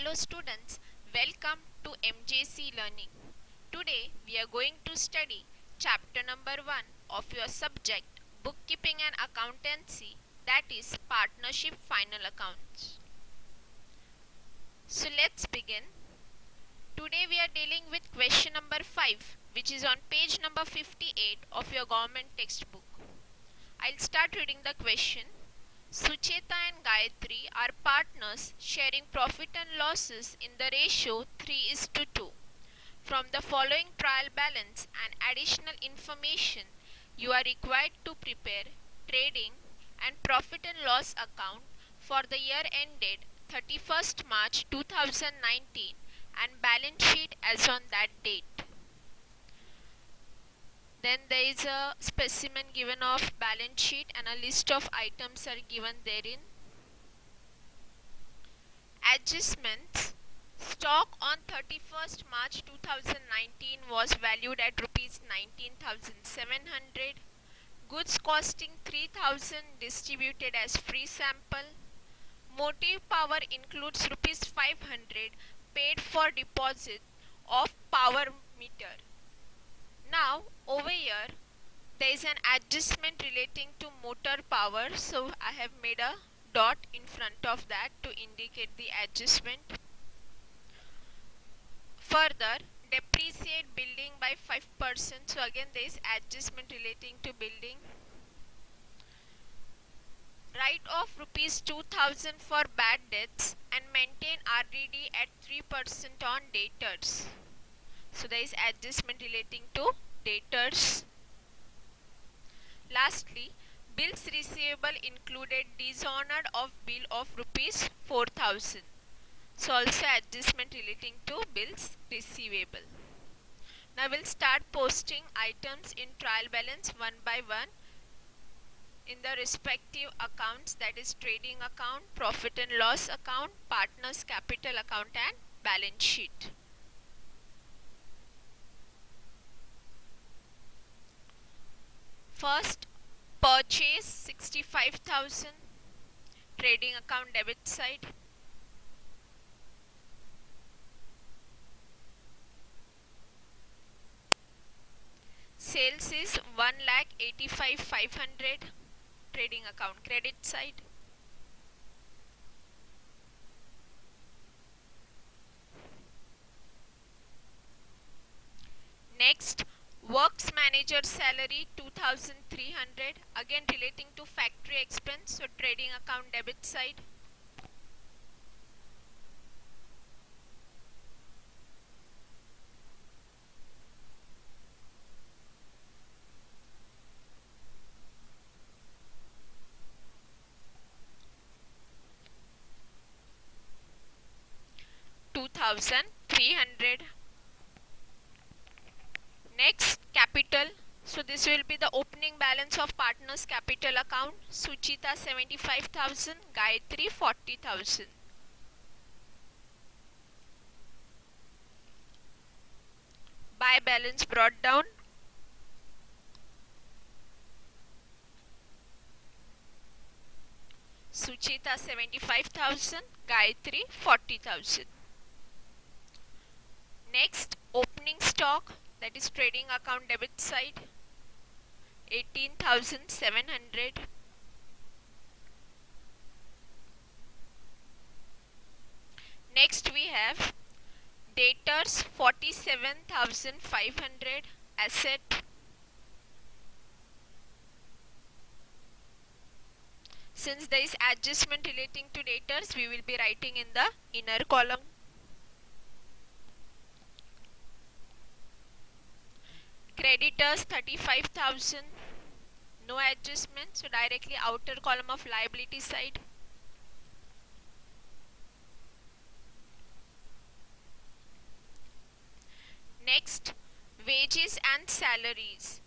Hello students, welcome to MJC Learning. Today we are going to study chapter number 1 of your subject Bookkeeping and Accountancy, that is Partnership Final Accounts. So let's begin. Today we are dealing with question number 5, which is on page number 58 of your government textbook. I'll start reading the question. Sucheta and Gayatri are partners sharing profit and losses in the ratio 3:2. From the following trial balance and additional information, you are required to prepare trading and profit and loss account for the year ended 31st March 2019 and balance sheet as on that date. Then there is a specimen given of balance sheet and a list of items are given therein. Adjustments. Stock on 31st March 2019 was valued at rupees 19,700. Goods costing 3,000 distributed as free sample. Motive power includes rupees 500 paid for deposit of power meter. Now over here there is an adjustment relating to motor power, so I have made a dot in front of that to indicate the adjustment. Further, depreciate building by 5%, so again there is adjustment relating to building. Write off rupees 2,000 for bad debts and maintain RDD at 3% on debtors, so there is adjustment relating to debtors. Lastly, bills receivable included dishonored of bill of rupees 4,000. So also adjustment relating to bills receivable. Now we'll start posting items in trial balance one by one in the respective accounts, that is trading account, profit and loss account, partners capital account and balance sheet. First, purchase 65,000, trading account debit side. Sales is 1,85,500, trading account credit side. Next, works manager salary 2,300, again relating to factory expense, so trading account debit side. $2,300. Next, capital. So this will be the opening balance of partners capital account. Suchita 75,000, Gayatri 40,000. By balance brought down. Suchita 75,000, Gayatri 40,000. Next, opening stock, that is trading account debit side, 18,700. Next we have debtors 47,500, asset. Since there is adjustment relating to debtors, we will be writing in the inner column. Creditors 35,000, no adjustment, so directly outer column of liability side. Next, wages and salaries.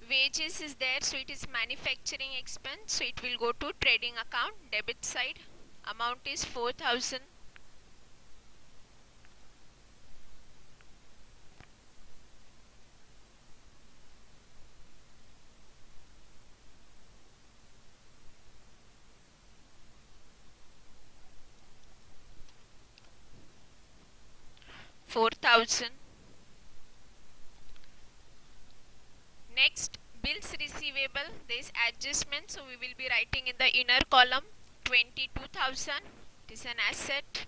Wages is there, so it is manufacturing expense, so it will go to trading account debit side. Amount is 4,000. 4,000. Next, bills receivable, there is adjustment, so we will be writing in the inner column 22,000. It is an asset.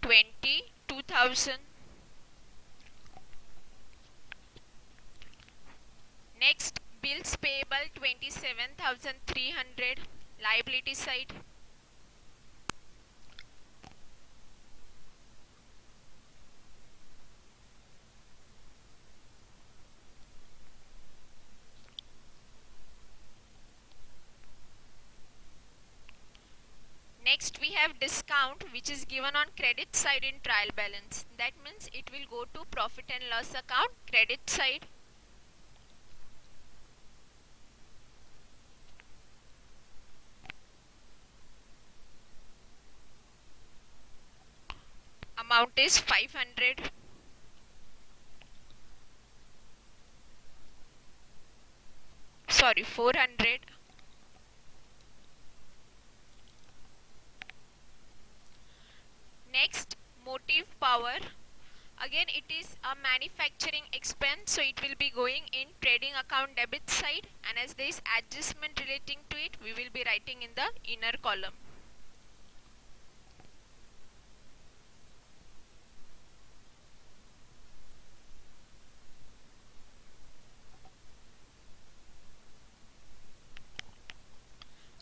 $22,000. Next, bills payable 27,300. Liability side. Next, we have discount, which is given on credit side in trial balance. That means it will go to profit and loss account, credit side. Amount is 500. Sorry, 400. Next, motive power. Again, it is a manufacturing expense, so it will be going in trading account debit side, and as there is adjustment relating to it, we will be writing in the inner column.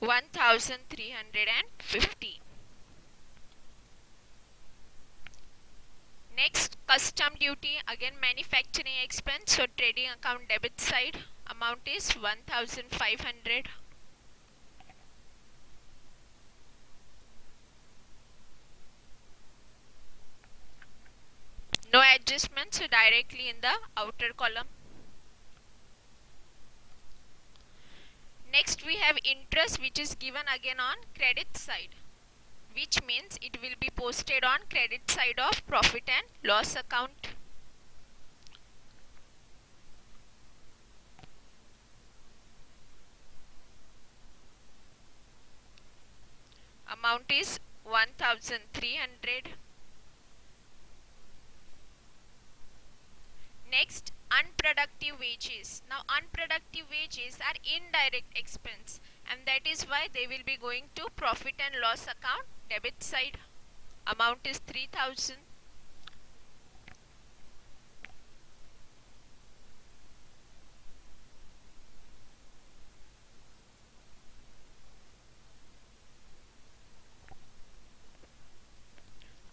$1,350. Next, custom duty, again manufacturing expense, so trading account debit side, amount is 1,500. No adjustment, so directly in the outer column. Next, we have interest, which is given again on credit side, which means it will be posted on credit side of profit and loss account. Amount is 1,300. Next, unproductive wages. Now, unproductive wages are indirect expense, and that is why they will be going to profit and loss account, debit side. Amount is 3,000.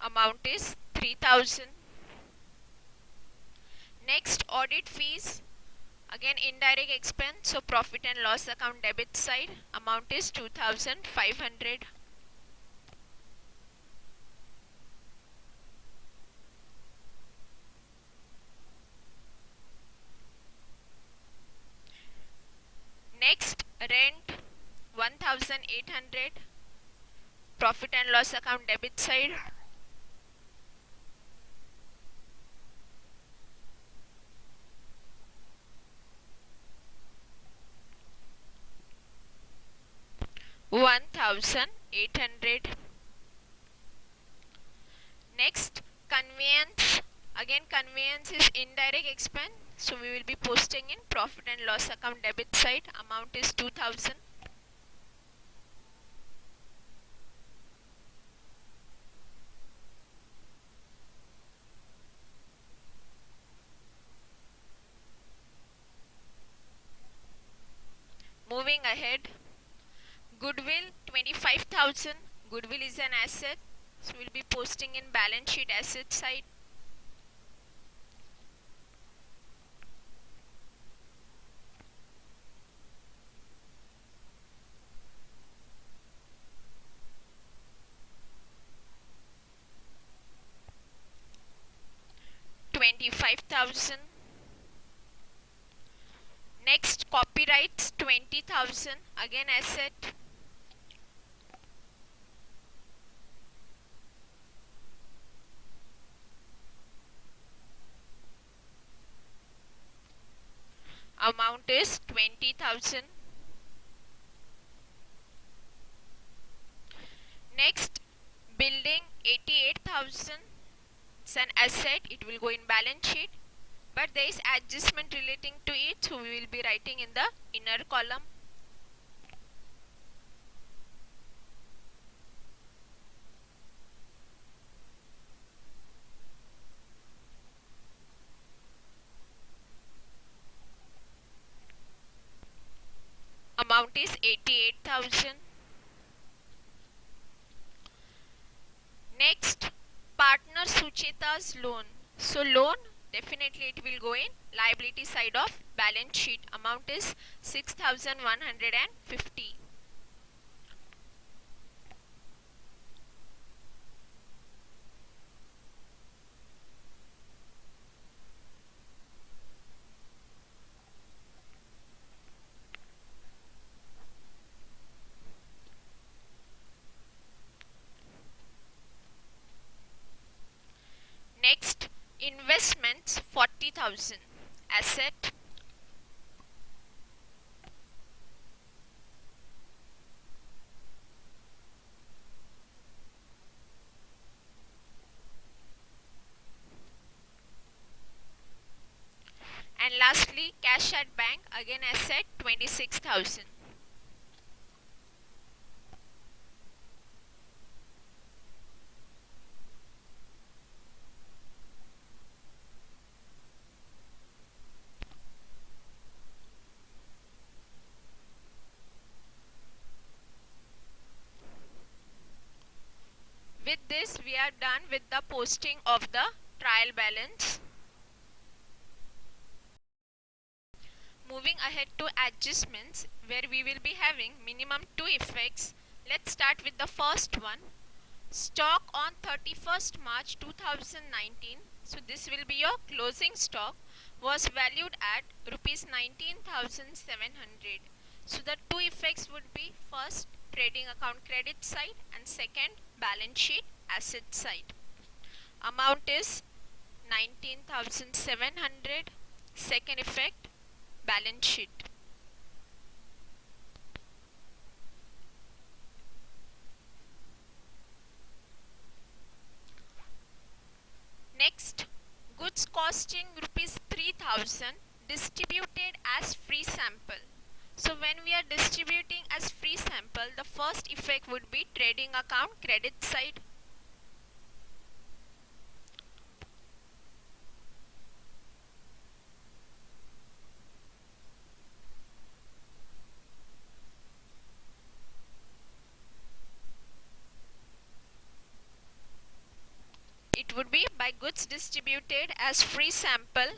Amount is 3,000. Next, audit fees. Again, indirect expense, so profit and loss account debit side. Amount is 2,500. Next, rent 1,800. Profit and loss account debit side. $1,800. Next, conveyance. Again, conveyance is indirect expense, so we will be posting in profit and loss account debit side. Amount is 2,000. Moving ahead, goodwill 25,000. Goodwill is an asset, so we'll be posting in balance sheet asset side. $25,000. Next, copyrights 20,000, again asset. Amount is 20,000. Next, building 88,000. It's an asset, it will go in balance sheet, but there is adjustment relating to it, so we will be writing in the inner column. Amount is 88,000. Next, partner Sucheta's loan. So loan, definitely it will go in liability side of balance sheet. Amount is 6,150. Next, investments 40,000. Asset. And lastly, cash at bank, again asset 26,000. With this, we are done with the posting of the trial balance. Moving ahead to adjustments, where we will be having minimum 2 effects. Let's start with the first one. Stock on 31st March 2019, so this will be your closing stock, was valued at rupees 19,700. So the 2 effects would be first trading account credit side and second balance sheet asset side. Amount is 19,700. Second effect, balance sheet. Next, goods costing rupees 3,000 distributed as free sample. So when we are distributing as free sample, the first effect would be trading account credit side. It would be by goods distributed as free sample.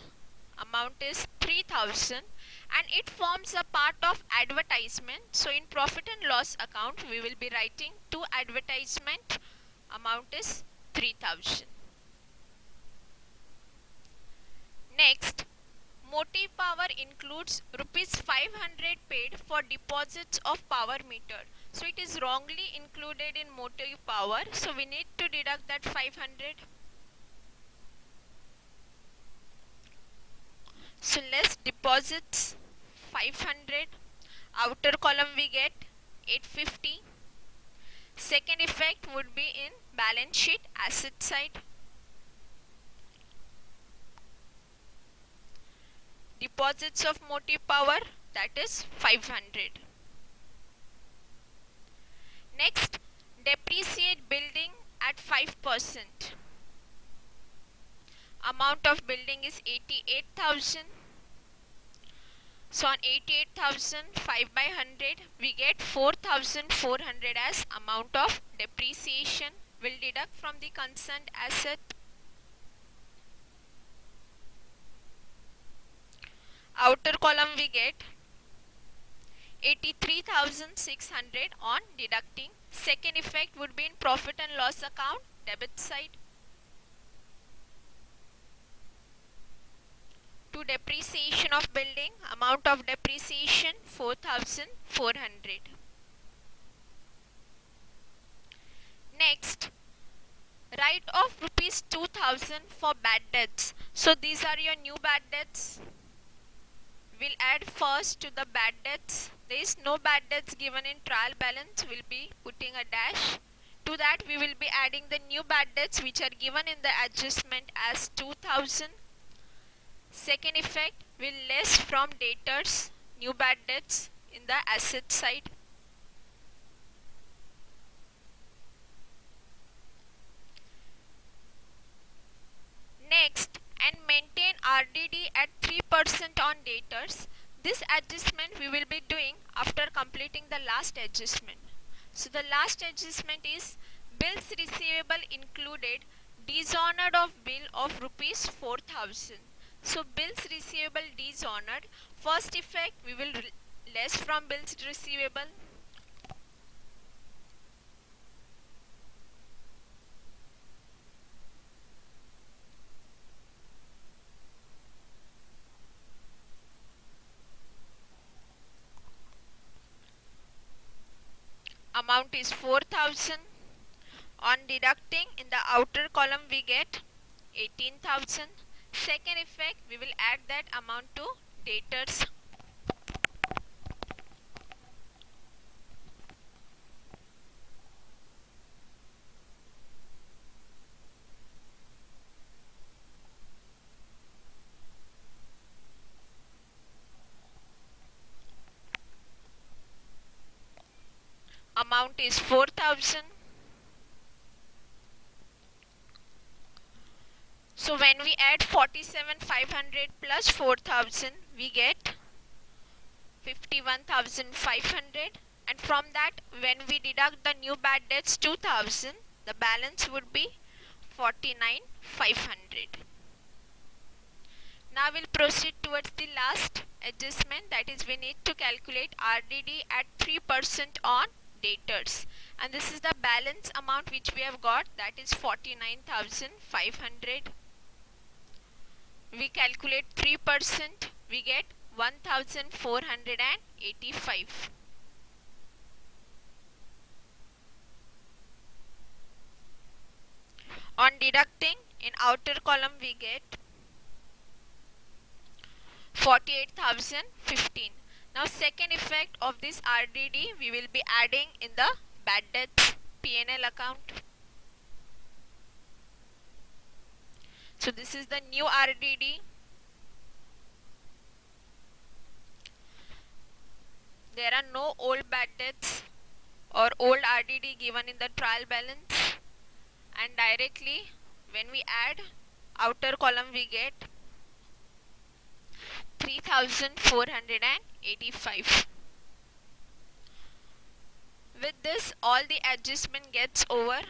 Amount is 3,000 and it forms a part of advertisement. So in profit and loss account, we will be writing to advertisement. Amount is 3,000. Next, motive power includes rupees 500 paid for deposits of power meter. So it is wrongly included in motive power. So we need to deduct that 500. So less deposits 500. Outer column we get 850. Second effect would be in balance sheet asset side. Deposits of motive power, that is 500. Next, depreciate building at 5%. Amount of building is 88,000. So on 88,000, 5 by 100, we get 4,400 as amount of depreciation. We'll deduct from the concerned asset. Outer column we get 83,600 on deducting. Second effect would be in profit and loss account, debit side. To depreciation of building, amount of depreciation 4,400. Next, write off rupees 2,000 for bad debts. So these are your new bad debts. We'll add first to the bad debts. There is no bad debts given in trial balance. We'll be putting a dash. To that we will be adding the new bad debts which are given in the adjustment as 2,000. Second effect, will less from debtors, new bad debts in the asset side. Next, and maintain RDD at 3% on debtors. This adjustment we will be doing after completing the last adjustment. So the last adjustment is bills receivable included dishonored of bill of rupees 4,000. So bills receivable dishonored. First effect, we will less from bills receivable. Amount is 4,000. On deducting, in the outer column we get 18,000. Second effect, we will add that amount to debtors. Amount is 4,000. So when we add 47,500 plus 4,000, we get 51,500. And from that, when we deduct the new bad debts 2,000, the balance would be 49,500. Now we'll proceed towards the last adjustment, that is we need to calculate RDD at 3% on debtors, and this is the balance amount which we have got, that is 49,500. We calculate 3%, we get 1,485. On deducting, in outer column we get 48,015. Now second effect of this RDD we will be adding in the bad debts P&L account. So this is the new RDD. There are no old bad debts or old RDD given in the trial balance, and directly when we add, outer column we get 3,485. With this, all the adjustment gets over.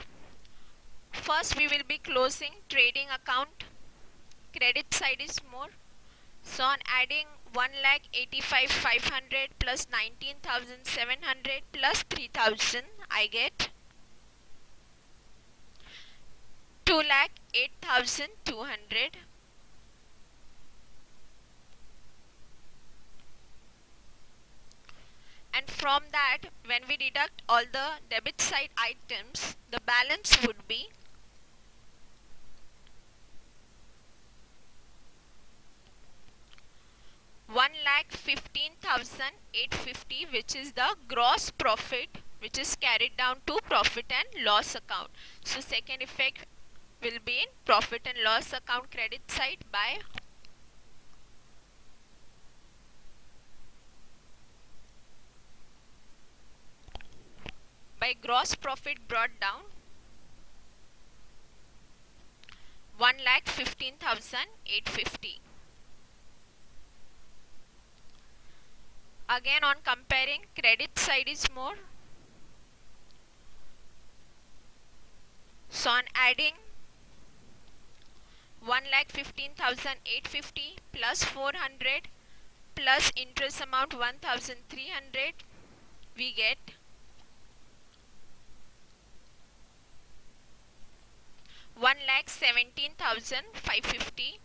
First we will be closing trading account. Credit side is more. So on adding 1,85,500 plus 19,700 plus 3,000, I get 2,08,200. And from that, when we deduct all the debit side items, the balance would be 1,15,850, which is the gross profit which is carried down to profit and loss account. So second effect will be in profit and loss account credit side by gross profit brought down 1,15,850. Again on comparing, credit side is more. So on adding 1,15,850 plus 400 plus interest amount 1,300, we get 1,17,550.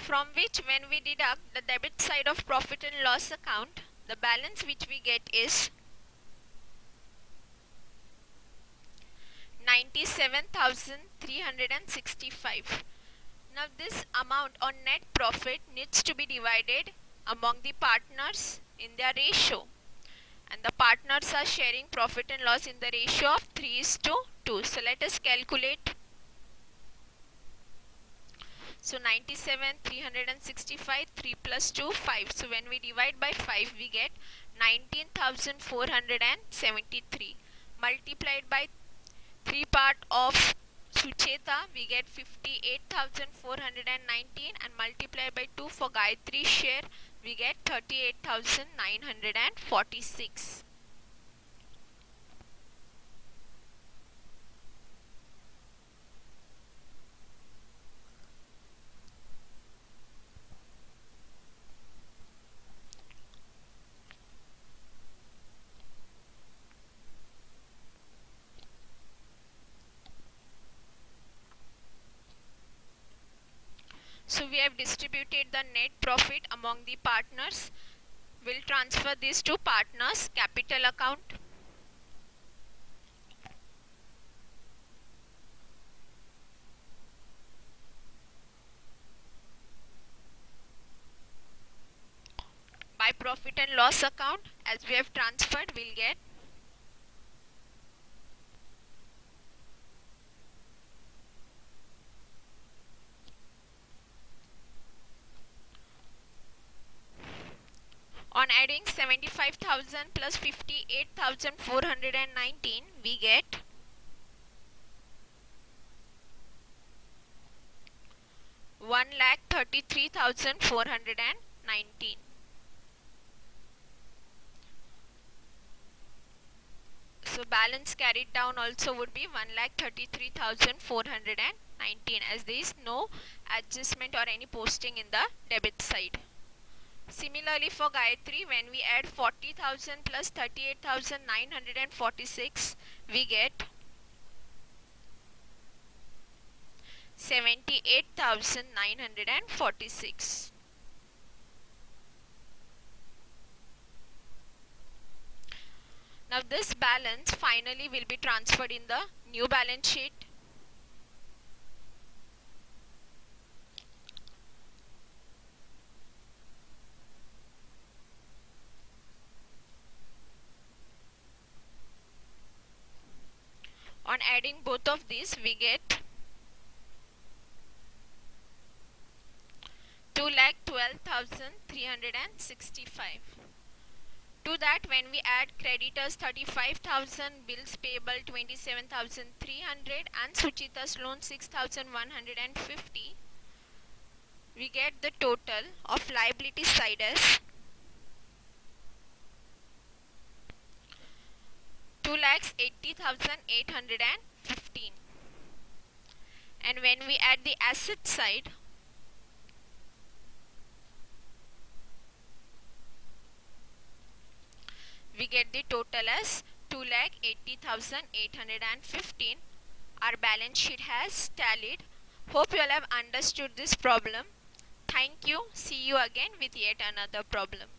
from which when we deduct the debit side of profit and loss account, the balance which we get is 97,365. Now this amount on net profit needs to be divided among the partners in their ratio, and the partners are sharing profit and loss in the ratio of 3:2. So let us calculate. So 97,365, 3 plus 2, 5. So when we divide by 5, we get 19,473. Multiplied by 3 part of Sucheta, we get 58,419, and multiplied by 2 for Gayatri's share, we get 38,946. So we have distributed the net profit among the partners. We'll transfer this to partners' capital account. By profit and loss account, as we have transferred, we'll get on adding 75,000 plus 58,419, we get 1,33,419. So balance carried down also would be 1,33,419, as there is no adjustment or any posting in the debit side. Similarly for Gayatri, when we add 40,000 plus 38,946, we get 78,946. Now this balance finally will be transferred in the new balance sheet. On adding both of these, we get 2,12,365. To that, when we add creditors 35,000, bills payable 27,300, and Suchita's loan 6,150, we get the total of liability side as 2,80,815. And when we add the asset side, we get the total as 2,80,815. Our balance sheet has tallied. Hope you all have understood this problem. Thank you. See you again with yet another problem.